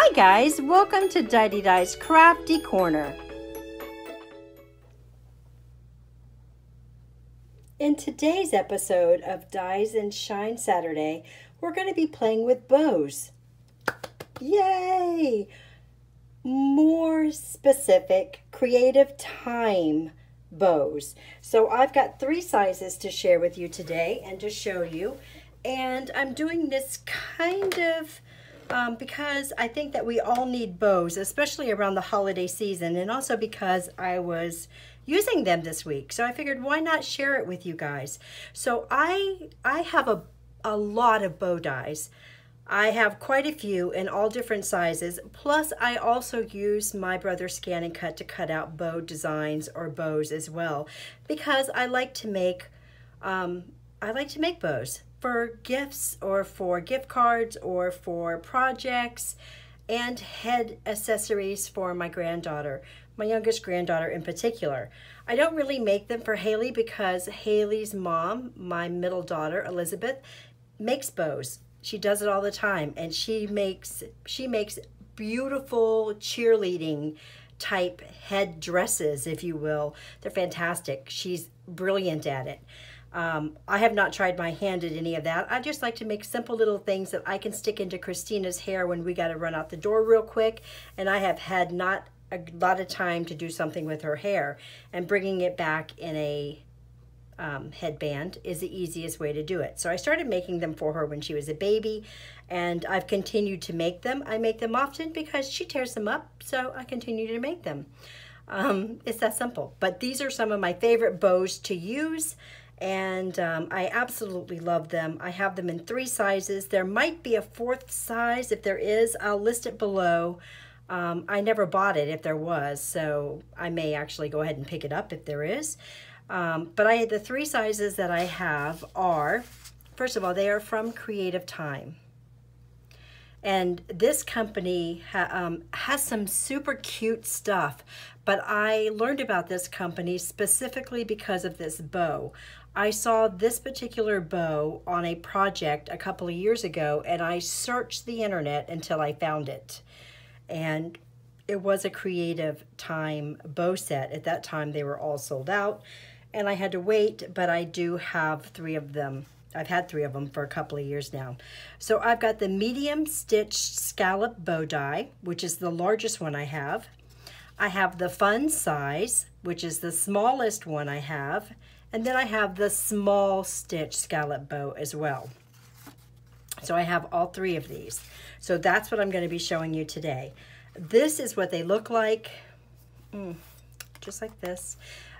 Hi guys, welcome to Didedi's Crafty Corner. In today's episode of Dies and Shine Saturday, we're going to be playing with bows. Yay! More specific, creative time bows. So I've got 3 sizes to share with you today and to show you. And I'm doing this kind of because I think that we all need bows, especially around the holiday season, and also because I was using them this week. So I figured, why not share it with you guys? So I have a lot of bow dies. I have quite a few in all different sizes. Plus, I also use my brother's Scan and Cut to cut out bow designs or bows as well, because I like to make bows for gifts or for gift cards or for projects, and head accessories for my granddaughter, my youngest granddaughter in particular. I don't really make them for Haley because Haley's mom, my middle daughter, Elizabeth, makes bows. She does it all the time, and she makes beautiful cheerleading type head dresses, if you will. They're fantastic. She's brilliant at it. I have not tried my hand at any of that. I just like to make simple little things that I can stick into Christina's hair when we got to run out the door real quick, and I have had not a lot of time to do something with her hair, and bringing it back in a headband is the easiest way to do it. So I started making them for her when she was a baby, and I've continued to make them. I make them often because she tears them up, so I continue to make them. It's that simple. But these are some of my favorite bows to use, and I absolutely love them. I have them in 3 sizes. There might be a 4th size. If there is, I'll list it below. I never bought it if there was, so I may actually go ahead and pick it up if there is. But the 3 sizes that I have are, first of all, they are from Creative Time. And this company has some super cute stuff, but I learned about this company specifically because of this bow. I saw this particular bow on a project a couple of years ago, and I searched the internet until I found it. And it was a Creative Time bow set. At that time, they were all sold out, and I had to wait, but I do have 3 of them. I've had 3 of them for a couple of years now. So I've got the medium stitched scallop bow die, which is the largest one I have. I have the fun size, which is the smallest one I have. And then I have the small stitch scallop bow as well. So I have all 3 of these. So that's what I'm going to be showing you today. This is what they look like, just like this.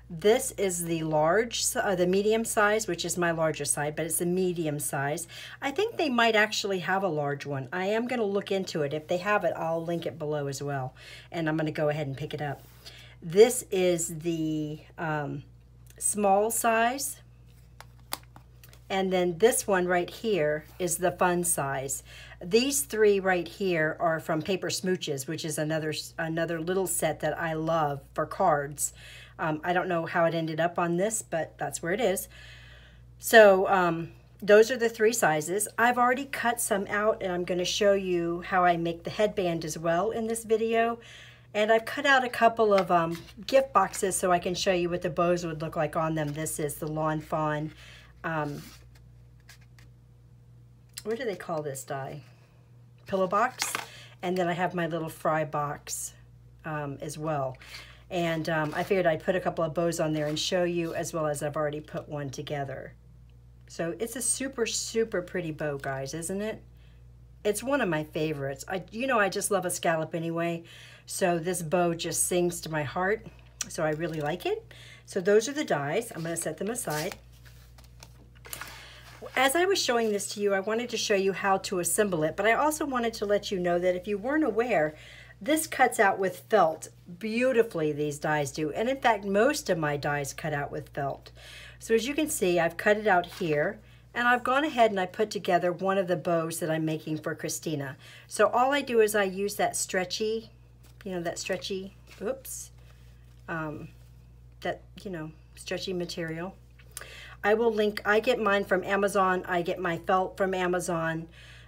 This is the the medium size, which is my largest size, but it's a medium size. I think they might actually have a large one. I am going to look into it. If they have it, I'll link it below as well. And I'm going to go ahead and pick it up. This is the small size. And then this one right here is the fun size. These 3 right here are from Paper Smooches, which is another little set that I love for cards. I don't know how it ended up on this, but that's where it is. So those are the 3 sizes. I've already cut some out, and I'm going to show you how I make the headband as well in this video. And I've cut out a couple of gift boxes so I can show you what the bows would look like on them. This is the Lawn Fawn. What do they call this die? Pillow box. And then I have my little fry box as well. And I figured I'd put a couple of bows on there and show you, as well as I've already put one together. So it's a super, super pretty bow, guys, isn't it? It's one of my favorites. I just love a scallop anyway. So this bow just sings to my heart. So I really like it. So those are the dies. I'm going to set them aside. As I was showing this to you, I wanted to show you how to assemble it, but I also wanted to let you know that if you weren't aware, this cuts out with felt beautifully, these dies do. And in fact, most of my dies cut out with felt. So as you can see, I've cut it out here, and I've gone ahead and I put together one of the bows that I'm making for Christina. So all I do is I use that stretchy, stretchy material. I will link, I get mine from Amazon. I get my felt from Amazon.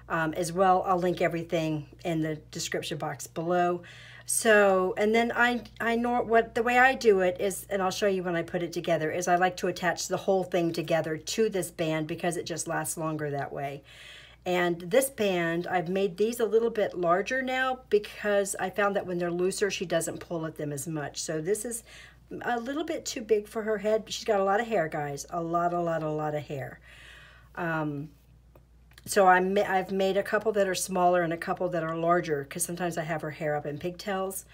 as well. I'll link everything in the description box below. So, and then I know what the way I do it is, and I'll show you when I put it together, is I like to attach the whole thing together to this band because it just lasts longer that way. And this band, I've made these a little bit larger now because I found that when they're looser, she doesn't pull at them as much. So this is a little bit too big for her head. She's got a lot of hair, guys, a lot of hair. So I've made a couple that are smaller and a couple that are larger because sometimes I have her hair up in pigtails.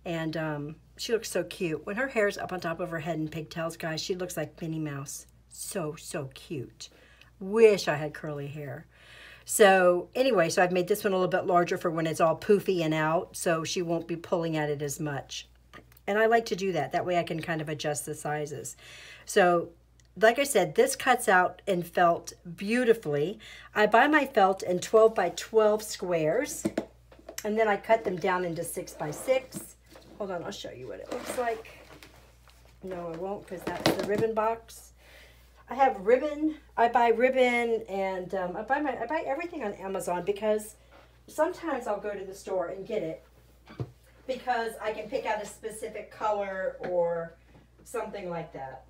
And she looks so cute. When her hair's up on top of her head in pigtails, guys, she looks like Minnie Mouse. So cute. Wish I had curly hair. So anyway, so I've made this one a little bit larger for when it's all poofy and out, so she won't be pulling at it as much. And I like to do that. That way I can kind of adjust the sizes. So like I said, this cuts out in felt beautifully. I buy my felt in 12 by 12 squares, and then I cut them down into 6 by 6. Hold on, I'll show you what it looks like. No, I won't, because that's the ribbon box. I have ribbon. I buy ribbon, and I buy everything on Amazon because sometimes I'll go to the store and get it because I can pick out a specific color or something like that.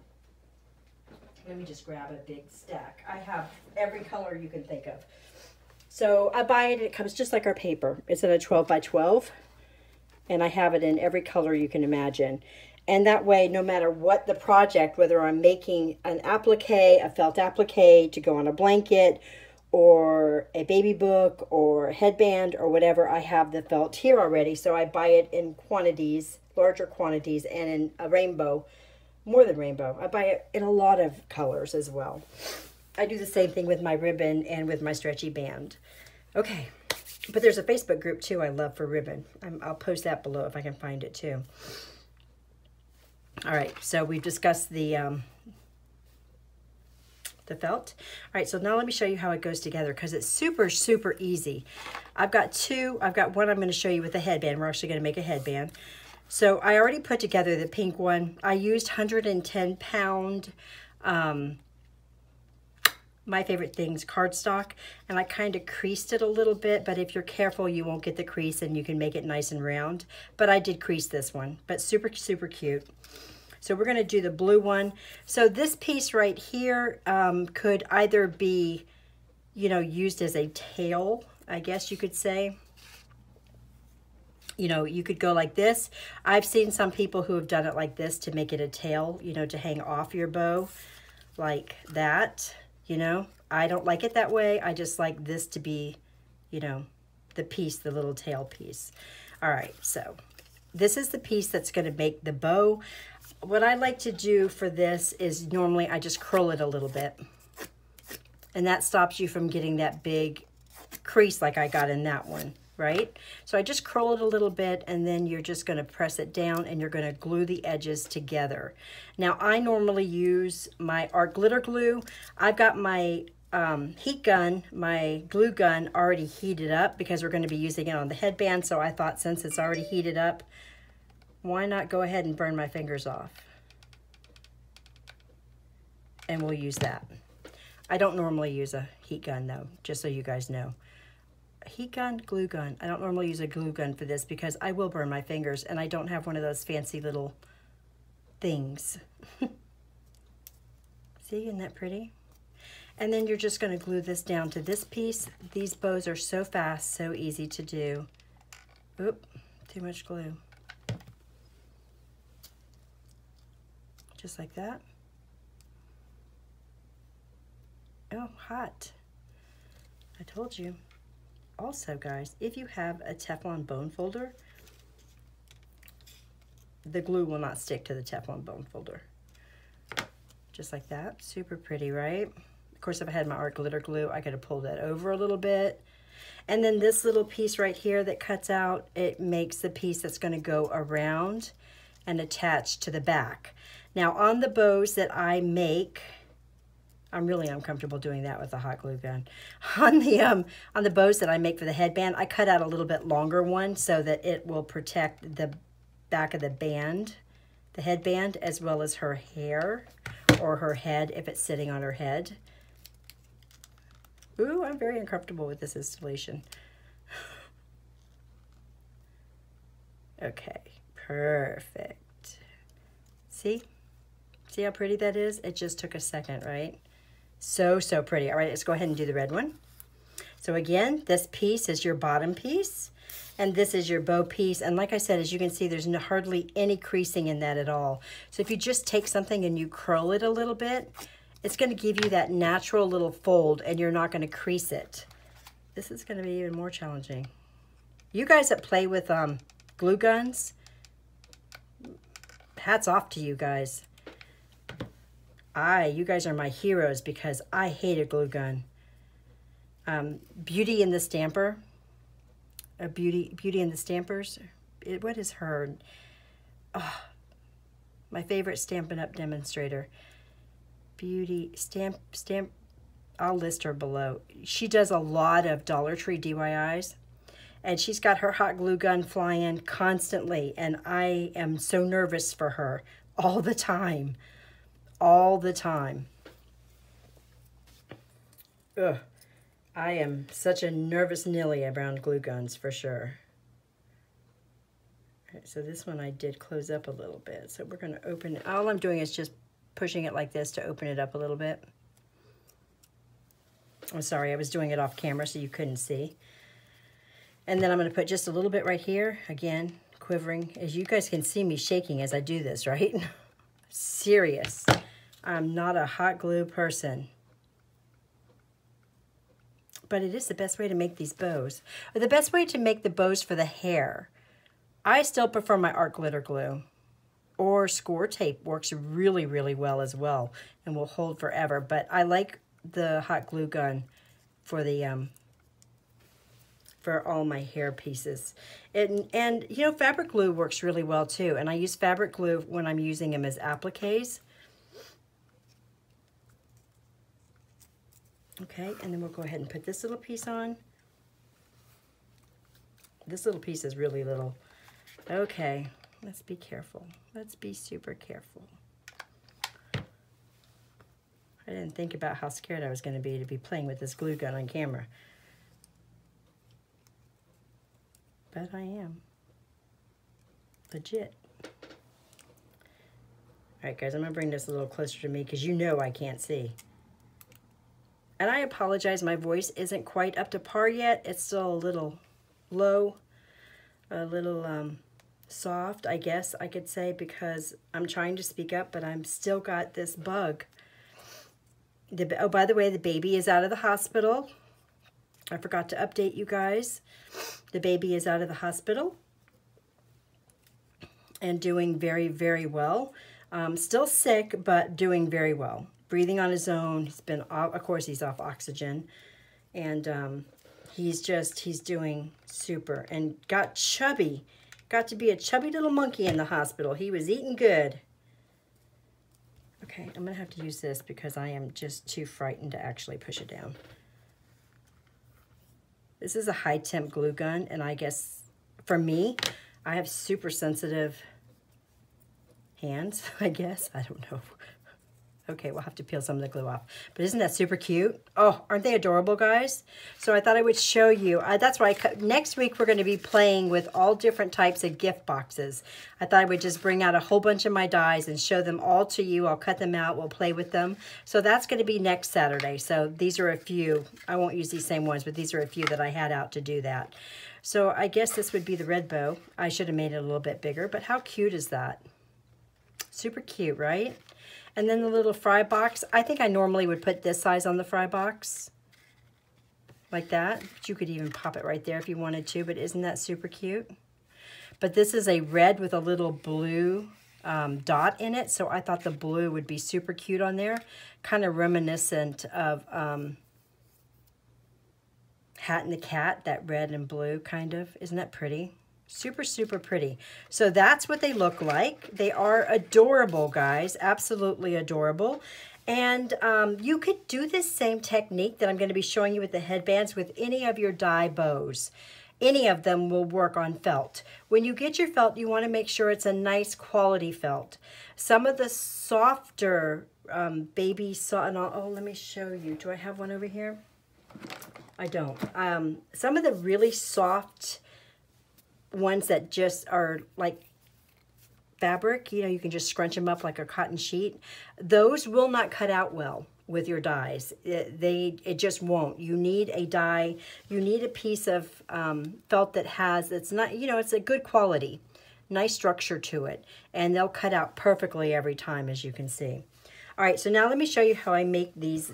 Let me just grab a big stack. I have every color you can think of. So I buy it, and it comes just like our paper. It's in a 12 by 12, and I have it in every color you can imagine. And that way, no matter what the project, whether I'm making an applique, a felt applique to go on a blanket, or a baby book, or a headband, or whatever, I have the felt here already. So I buy it in quantities, larger quantities, and in a rainbow. More than rainbow. I buy it in a lot of colors as well. I do the same thing with my ribbon and with my stretchy band. Okay, but there's a Facebook group too I love for ribbon. I'll post that below if I can find it too. All right, so we've discussed the felt. All right, so now let me show you how it goes together because it's super easy. I've got one I'm going to show you with a headband. We're actually going to make a headband. So I already put together the pink one. I used 110 pound, My Favorite Things cardstock, and I kind of creased it a little bit, but if you're careful, you won't get the crease and you can make it nice and round. But I did crease this one, but super cute. So we're gonna do the blue one. So this piece right here could either be, you know, used as a tail, I guess you could say. You know, you could go like this. I've seen some people who have done it like this to make it a tail, you know, to hang off your bow like that, you know. I don't like it that way. I just like this to be, you know, the piece, the little tail piece. All right, so this is the piece that's going to make the bow. What I like to do for this is normally I just curl it a little bit. And that stops you from getting that big crease like I got in that one. Right? So I just curl it a little bit, and then you're just going to press it down and you're going to glue the edges together. Now I normally use my art glitter glue. I've got my heat gun, my glue gun already heated up because we're going to be using it on the headband. So I thought since it's already heated up, why not go ahead and burn my fingers off? And we'll use that. I don't normally use a heat gun though, just so you guys know. Heat gun, glue gun. I don't normally use a glue gun for this because I will burn my fingers and I don't have one of those fancy little things. See, isn't that pretty? And then you're just going to glue this down to this piece. These bows are so fast, so easy to do. Oop, too much glue. Just like that. Oh, hot. I told you. Also, guys, if you have a Teflon bone folder, the glue will not stick to the Teflon bone folder. Just like that. Super pretty, right? Of course, if I had my art glitter glue, I could have pulled that over a little bit. And then this little piece right here that cuts out, it makes the piece that's going to go around and attach to the back. Now, on the bows that I make, I'm really uncomfortable doing that with a hot glue gun. On the bows that I make for the headband, I cut out a little bit longer one so that it will protect the back of the band, the headband, as well as her hair or her head if it's sitting on her head. Ooh, I'm very uncomfortable with this installation. Okay, perfect. See? See how pretty that is? It just took a second, right? So, so pretty. All right, let's go ahead and do the red one. So again, this piece is your bottom piece, and this is your bow piece. And like I said, as you can see, there's hardly any creasing in that at all. So if you just take something and you curl it a little bit, it's going to give you that natural little fold, and you're not going to crease it. This is going to be even more challenging. You guys that play with glue guns, hats off to you guys. You guys are my heroes because I hate a glue gun. Beauty and the Stamper. Beauty and the Stampers. What is her? Oh, my favorite Stampin' Up! Demonstrator. Beauty, Stamp. I'll list her below. She does a lot of Dollar Tree DIYs. And she's got her hot glue gun flying constantly. And I am so nervous for her all the time. All the time. Ugh. I am such a nervous Nilly around glue guns for sure. All right, so this one I did close up a little bit. So we're going to open it. All I'm doing is just pushing it like this to open it up a little bit. I'm sorry, I was doing it off camera so you couldn't see. And then I'm going to put just a little bit right here. Again, quivering. As you guys can see me shaking as I do this, right? Serious. I'm not a hot glue person. But it is the best way to make these bows. Or the best way to make the bows for the hair. I still prefer my art glitter glue. Or score tape works really, really well as well. And will hold forever. But I like the hot glue gun for the for all my hair pieces. And you know, fabric glue works really well too. And I use fabric glue when I'm using them as appliques. Okay, and then we'll go ahead and put this little piece on. This little piece is really little. Okay, let's be careful. Let's be super careful. I didn't think about how scared I was going to be playing with this glue gun on camera. But I am. Legit. All right, guys, I'm going to bring this a little closer to me because you know I can't see. And I apologize, my voice isn't quite up to par yet. It's still a little low, a little soft, I guess I could say, because I'm trying to speak up, but I'm still got this bug. Oh, by the way, the baby is out of the hospital. I forgot to update you guys. The baby is out of the hospital and doing very, very well. Still sick, but doing very well. Breathing on his own. He's been off, of course, he's off oxygen. And he's doing super. And got chubby. Got to be a chubby little monkey in the hospital. He was eating good. Okay, I'm going to have to use this because I am just too frightened to actually push it down. This is a high temp glue gun, and I guess for me, I have super sensitive hands, I guess. I don't know. Okay, we'll have to peel some of the glue off. But isn't that super cute? Oh, aren't they adorable, guys? So I thought I would show you. That's why next week we're going to be playing with all different types of gift boxes. I thought I would just bring out a whole bunch of my dies and show them all to you. I'll cut them out. We'll play with them. So that's going to be next Saturday. So these are a few. I won't use these same ones, but these are a few that I had out to do that. So I guess this would be the red bow. I should have made it a little bit bigger, but how cute is that? Super cute, right? And then the little fry box. I think I normally would put this size on the fry box. Like that. But you could even pop it right there if you wanted to. But isn't that super cute? But this is a red with a little blue dot in it. So I thought the blue would be super cute on there. Kind of reminiscent of Hat and the Cat. That red and blue kind of. Isn't that pretty? Super, super pretty. So that's what they look like. They are adorable, guys. Absolutely adorable. And you could do this same technique that I'm going to be showing you with the headbands with any of your die bows. Any of them will work on felt. When you get your felt, you want to make sure it's a nice quality felt. Some of the softer baby saw, and oh, let me show you. Do I have one over here? I don't. Some of the really soft ones that just are like fabric, you know, you can just scrunch them up like a cotton sheet. Those will not cut out well with your dies. It just won't. You need a die. You need a piece of felt that has, it's not, you know, it's a good quality, nice structure to it, and they'll cut out perfectly every time, as you can see. All right, so now let me show you how I make these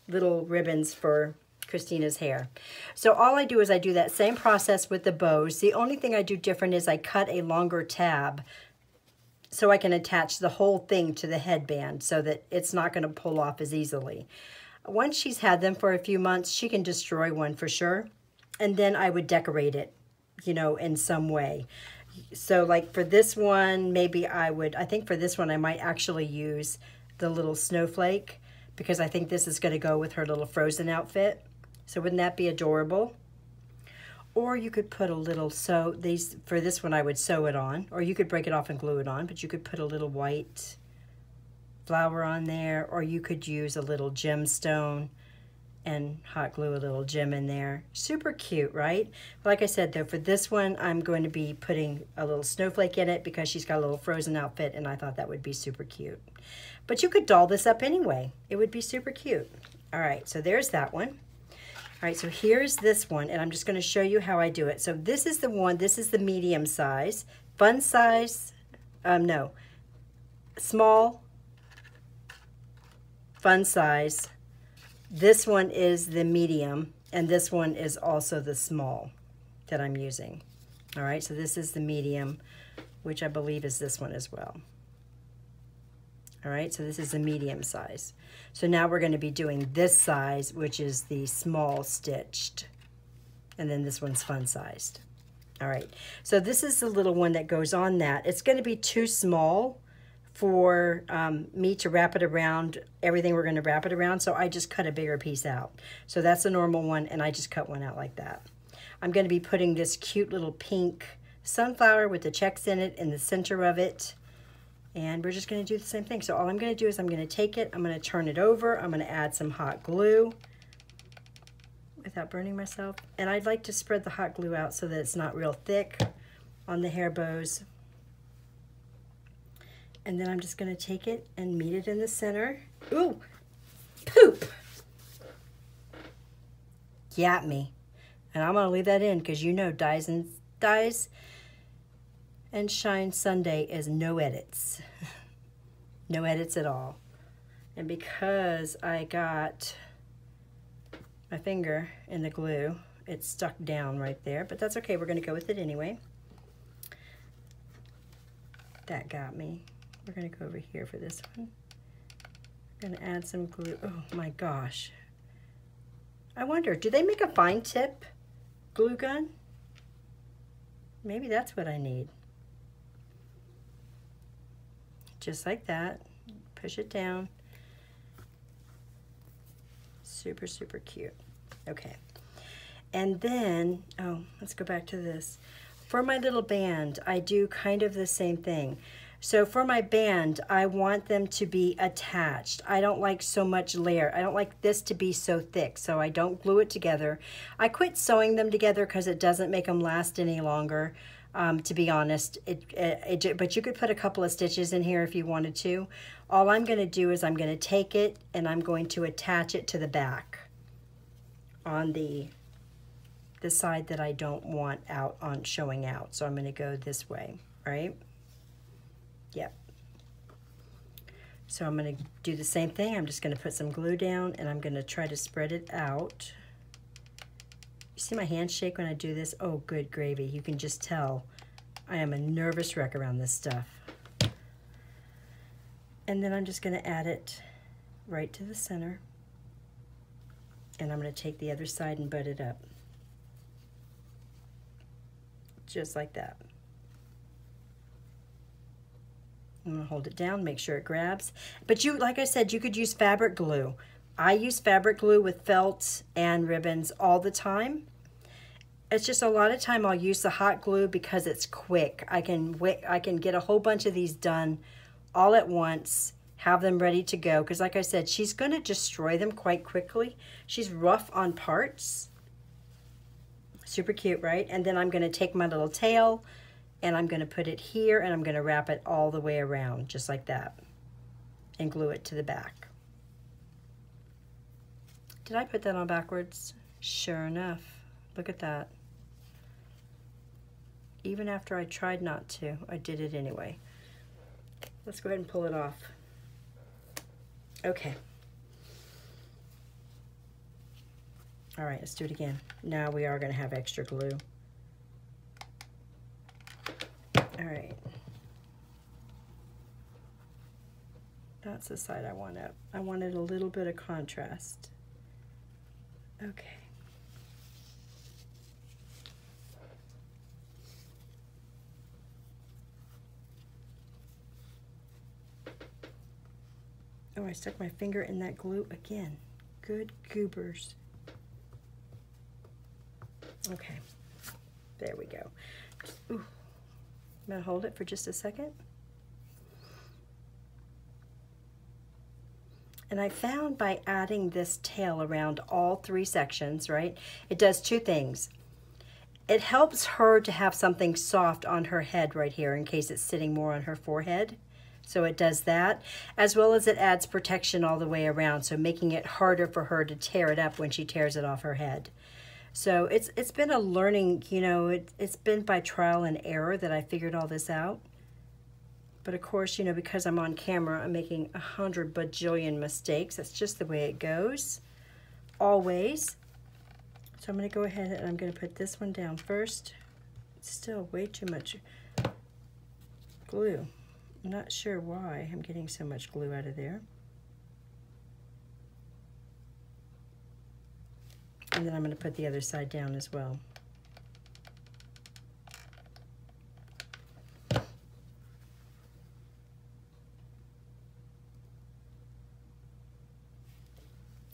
little ribbons for Christina's hair. So all I do is I do that same process with the bows. The only thing I do different is I cut a longer tab so I can attach the whole thing to the headband so that it's not going to pull off as easily. Once she's had them for a few months, she can destroy one for sure. And then I would decorate it, you know, in some way. So like for this one, maybe I think for this one I might actually use the little snowflake, because I think this is going to go with her little Frozen outfit. So wouldn't that be adorable? Or you could put a little, for this one I would sew it on, or you could break it off and glue it on, but you could put a little white flower on there, or you could use a little gemstone and hot glue a little gem in there. Super cute, right? Like I said though, for this one I'm going to be putting a little snowflake in it because she's got a little Frozen outfit, and I thought that would be super cute. But you could doll this up anyway. It would be super cute. All right, so there's that one. All right, so here's this one, and I'm just going to show you how I do it. So this is the one, this is the medium size. Fun size, no, small, fun size. This one is the medium, and this one is also the small that I'm using. All right, so this is the medium, which I believe is this one as well. All right, so this is the medium size. So now we're going to be doing this size, which is the small stitched. And then this one's fun sized. All right, so this is the little one that goes on that. It's going to be too small for me to wrap it around everything we're going to wrap it around, so I just cut a bigger piece out. So that's a normal one, and I just cut one out like that. I'm going to be putting this cute little pink sunflower with the checks in it in the center of it. And we're just going to do the same thing. So all I'm going to do is I'm going to take it, I'm going to turn it over, I'm going to add some hot glue without burning myself. And I'd like to spread the hot glue out so that it's not real thick on the hair bows. And then I'm just going to take it and meet it in the center. Ooh, poop! Got me. And I'm going to leave that in because you know Dies and Shine Sunday is no edits. No edits at all. And because I got my finger in the glue, it's stuck down right there, but that's okay. We're going to go with it anyway. That got me. We're going to go over here for this one. We're going to add some glue. Oh my gosh. I wonder, do they make a fine tip glue gun? Maybe that's what I need. Just like that. Push it down. Super, super cute. Okay. And then, oh, let's go back to this. For my little band, I do kind of the same thing. So for my band, I want them to be attached. I don't like so much layer. I don't like this to be so thick, so I don't glue it together. I quit sewing them together because it doesn't make them last any longer. To be honest, but you could put a couple of stitches in here if you wanted to. All I'm going to do is I'm going to take it and I'm going to attach it to the back on the side that I don't want showing out. So I'm going to go this way, right? Yep. So I'm going to do the same thing. I'm just going to put some glue down and I'm going to try to spread it out. You see my hands shake when I do this? Oh, good gravy. You can just tell I am a nervous wreck around this stuff. And then I'm just going to add it right to the center. And I'm going to take the other side and butt it up. Just like that. I'm going to hold it down, make sure it grabs. But you, like I said, you could use fabric glue. I use fabric glue with felt and ribbons all the time. It's just a lot of time I'll use the hot glue because it's quick. I can get a whole bunch of these done all at once have them ready to go, because like I said, she's going to destroy them quite quickly. She's rough on parts. Super cute, right? And then I'm going to take my little tail and I'm going to put it here and I'm going to wrap it all the way around just like that and glue it to the back. Did I put that on backwards? Sure enough. Look at that. Even after I tried not to, I did it anyway. Let's go ahead and pull it off. Okay. All right, let's do it again. Now we are going to have extra glue. All right. That's the side I want up. I wanted a little bit of contrast. Okay. Oh, I stuck my finger in that glue again. Good goobers. Okay, there we go. Ooh. I'm gonna hold it for just a second. And I found by adding this tail around all three sections, right, it does two things. It helps her to have something soft on her head right here in case it's sitting more on her forehead. So it does that, as well as it adds protection all the way around, so making it harder for her to tear it up when she tears it off her head. So it's been a learning, you know, it's been by trial and error that I figured all this out. But of course, you know, because I'm on camera, I'm making 100 bajillion mistakes. That's just the way it goes, always. So I'm going to go ahead and I'm going to put this one down first. It's still way too much glue. I'm not sure why I'm getting so much glue out of there. And then I'm going to put the other side down as well.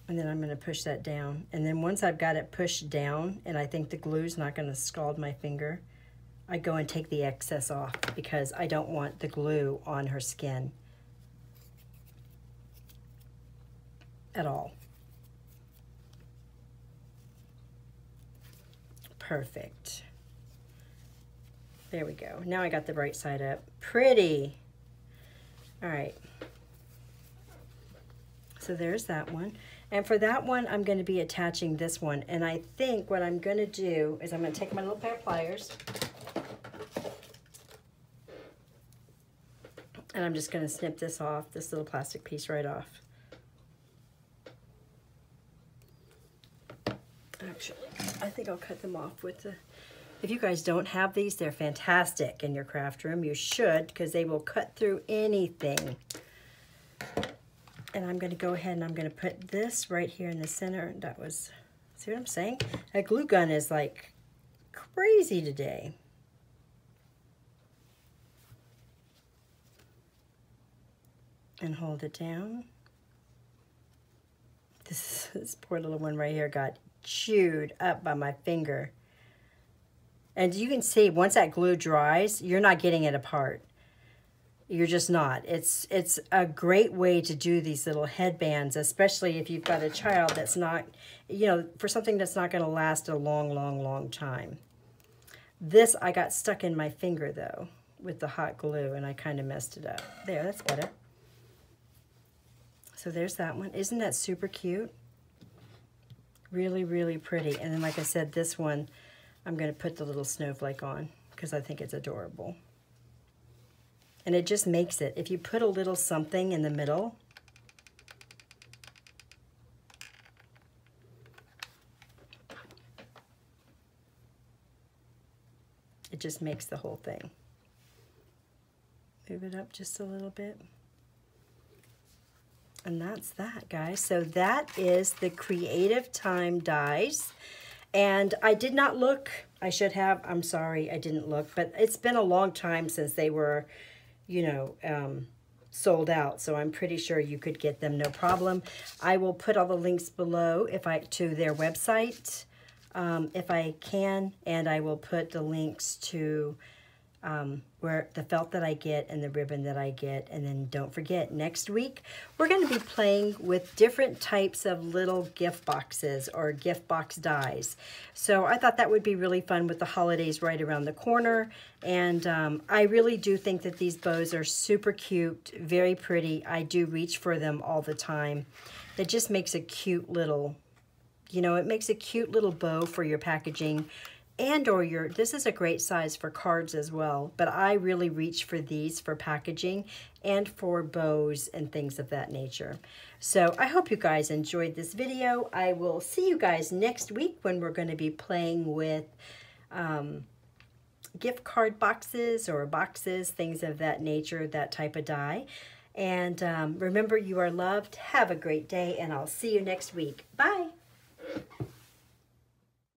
And then I'm going to push that down. And then once I've got it pushed down and I think the glue's not going to scald my finger, I go and take the excess off because I don't want the glue on her skin at all. Perfect. There we go. Now I got the right side up. Pretty. All right. So there's that one. And for that one, I'm going to be attaching this one. And I think what I'm going to do is I'm going to take my little pair of pliers. And I'm just going to snip this off, this little plastic piece right off. Actually, I think I'll cut them off with the... If you guys don't have these, they're fantastic in your craft room. You should, because they will cut through anything. And I'm going to go ahead and I'm going to put this right here in the center. That was... See what I'm saying? That glue gun is like crazy today. And hold it down. This poor little one right here got chewed up by my finger. And you can see once that glue dries, you're not getting it apart. You're just not. It's a great way to do these little headbands, especially if you've got a child that's not, you know, for something that's not going to last a long, long, long time. This I got stuck in my finger though with the hot glue and I kind of messed it up. There, that's better. So there's that one. Isn't that super cute? Really, really pretty. And then like I said, this one, I'm going to put the little snowflake on because I think it's adorable. And it just makes it. If you put a little something in the middle, it just makes the whole thing. Move it up just a little bit. And that's that, guys. So that is the Creative Time dies. And I did not look. I should have. I'm sorry, I didn't look. But it's been a long time since they were, you know, sold out. So I'm pretty sure you could get them, no problem. I will put all the links below to their website if I can. And I will put the links to where the felt that I get and the ribbon that I get. And then don't forget, next week we're going to be playing with different types of little gift boxes or gift box dies. So I thought that would be really fun with the holidays right around the corner. And I really do think that these bows are super cute, very pretty. I do reach for them all the time. It just makes a cute little, you know, it makes a cute little bow for your packaging. And or this is a great size for cards as well, but I really reach for these for packaging and for bows and things of that nature. So I hope you guys enjoyed this video. I will see you guys next week when we're going to be playing with gift card boxes or boxes, things of that nature, that type of die. And remember, you are loved. Have a great day, and I'll see you next week. Bye.